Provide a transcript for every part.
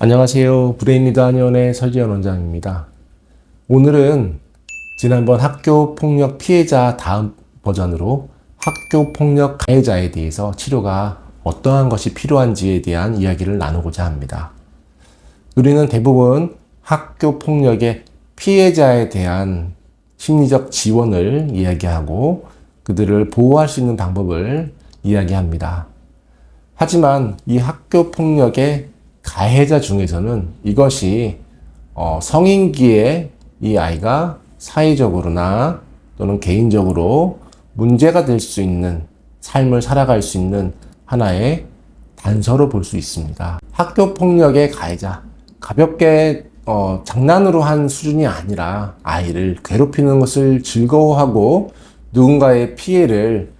안녕하세요. 브레인리더 한의원의 설지현 원장입니다. 오늘은 지난번 학교폭력 피해자 다음 버전으로 학교폭력 가해자에 대해서 치료가 어떠한 것이 필요한지에 대한 이야기를 나누고자 합니다. 우리는 대부분 학교폭력의 피해자에 대한 심리적 지원을 이야기하고 그들을 보호할 수 있는 방법을 이야기합니다. 하지만 이 학교폭력의 가해자 중에서는 이것이 성인기에 이 아이가 사회적으로나 또는 개인적으로 문제가 될 수 있는 삶을 살아갈 수 있는 하나의 단서로 볼 수 있습니다. 학교폭력의 가해자, 가볍게 장난으로 한 수준이 아니라 아이를 괴롭히는 것을 즐거워하고 누군가의 피해를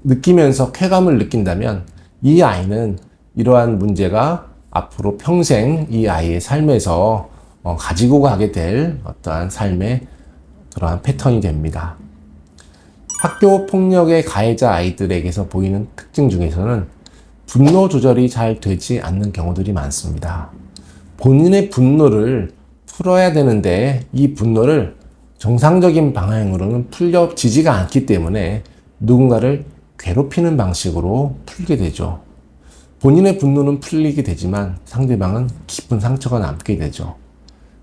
느끼면서 쾌감을 느낀다면 이 아이는 이러한 문제가 앞으로 평생 이 아이의 삶에서 가지고 가게 될 어떠한 삶의 그러한 패턴이 됩니다. 학교 폭력의 가해자 아이들에게서 보이는 특징 중에서는 분노 조절이 잘 되지 않는 경우들이 많습니다. 본인의 분노를 풀어야 되는데 이 분노를 정상적인 방향으로는 풀려지지가 않기 때문에 누군가를 괴롭히는 방식으로 풀게 되죠. 본인의 분노는 풀리게 되지만 상대방은 깊은 상처가 남게 되죠.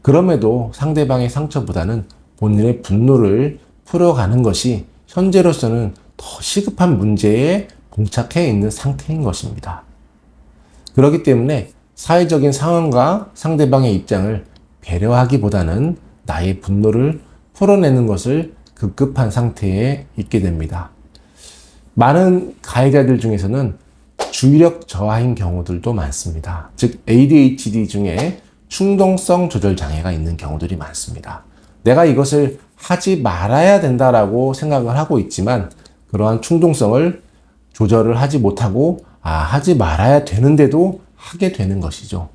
그럼에도 상대방의 상처보다는 본인의 분노를 풀어가는 것이 현재로서는 더 시급한 문제에 봉착해 있는 상태인 것입니다. 그렇기 때문에 사회적인 상황과 상대방의 입장을 배려하기보다는 나의 분노를 풀어내는 것을 급급한 상태에 있게 됩니다. 많은 가해자들 중에서는 주의력 저하인 경우들도 많습니다. 즉 ADHD 중에 충동성 조절 장애가 있는 경우들이 많습니다. 내가 이것을 하지 말아야 된다라고 생각을 하고 있지만 그러한 충동성을 조절을 하지 못하고 하지 말아야 되는데도 하게 되는 것이죠.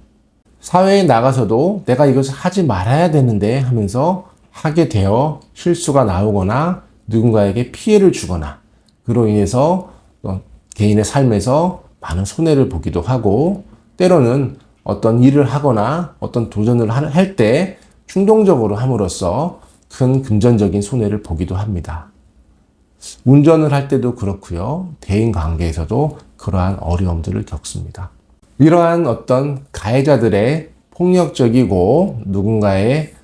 사회에 나가서도 내가 이것을 하지 말아야 되는데 하면서 하게 되어 실수가 나오거나 누군가에게 피해를 주거나 그로 인해서 개인의 삶에서 많은 손해를 보기도 하고 때로는 어떤 일을 하거나 어떤 도전을 할 때 충동적으로 함으로써 큰 금전적인 손해를 보기도 합니다. 운전을 할 때도 그렇고요. 대인 관계에서도 그러한 어려움들을 겪습니다. 이러한 어떤 가해자들의 폭력적이고 누군가의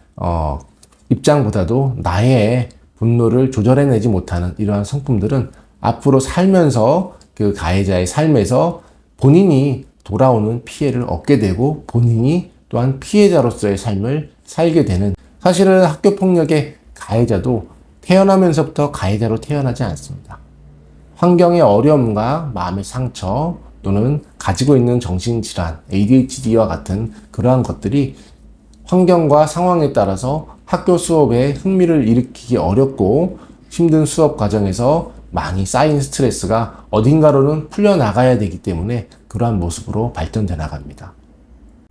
입장보다도 나의 분노를 조절해내지 못하는 이러한 성품들은 앞으로 살면서 그 가해자의 삶에서 본인이 돌아오는 피해를 얻게 되고 본인이 또한 피해자로서의 삶을 살게 되는, 사실은 학교폭력의 가해자도 태어나면서부터 가해자로 태어나지 않습니다. 환경의 어려움과 마음의 상처 또는 가지고 있는 정신질환, ADHD와 같은 그러한 것들이 환경과 상황에 따라서 학교 수업에 흥미를 일으키기 어렵고 힘든 수업 과정에서 많이 쌓인 스트레스가 어딘가로는 풀려나가야 되기 때문에 그러한 모습으로 발전돼 나갑니다.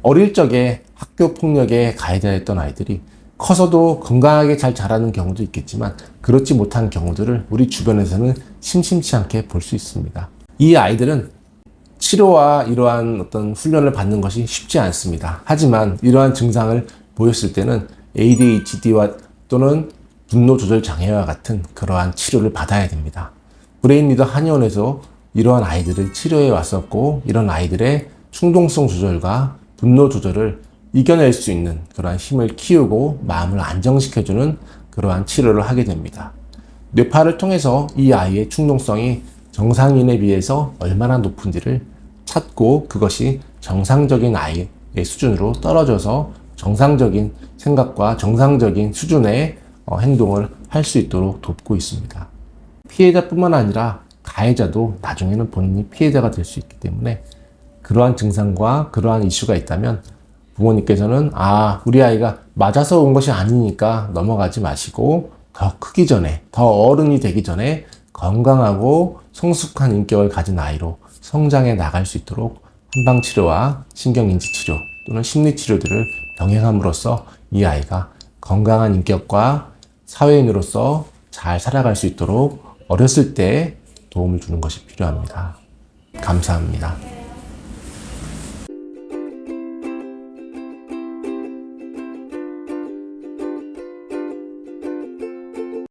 어릴 적에 학교 폭력의 가해자였던 아이들이 커서도 건강하게 잘 자라는 경우도 있겠지만 그렇지 못한 경우들을 우리 주변에서는 심심치 않게 볼 수 있습니다. 이 아이들은 치료와 이러한 어떤 훈련을 받는 것이 쉽지 않습니다. 하지만 이러한 증상을 보였을 때는 ADHD와 또는 분노 조절 장애와 같은 그러한 치료를 받아야 됩니다. 브레인리더 한의원에서 이러한 아이들을 치료해 왔었고 이런 아이들의 충동성 조절과 분노 조절을 이겨낼 수 있는 그러한 힘을 키우고 마음을 안정시켜주는 그러한 치료를 하게 됩니다. 뇌파를 통해서 이 아이의 충동성이 정상인에 비해서 얼마나 높은지를 찾고 그것이 정상적인 아이의 수준으로 떨어져서 정상적인 생각과 정상적인 수준의 행동을 할 수 있도록 돕고 있습니다. 피해자뿐만 아니라 가해자도 나중에는 본인이 피해자가 될 수 있기 때문에 그러한 증상과 그러한 이슈가 있다면 부모님께서는 우리 아이가 맞아서 온 것이 아니니까 넘어가지 마시고 더 크기 전에, 더 어른이 되기 전에 건강하고 성숙한 인격을 가진 아이로 성장해 나갈 수 있도록 한방치료와 신경인지치료 또는 심리치료들을 병행함으로써 이 아이가 건강한 인격과 사회인으로서 잘 살아갈 수 있도록 어렸을 때 도움을 주는 것이 필요합니다. 감사합니다.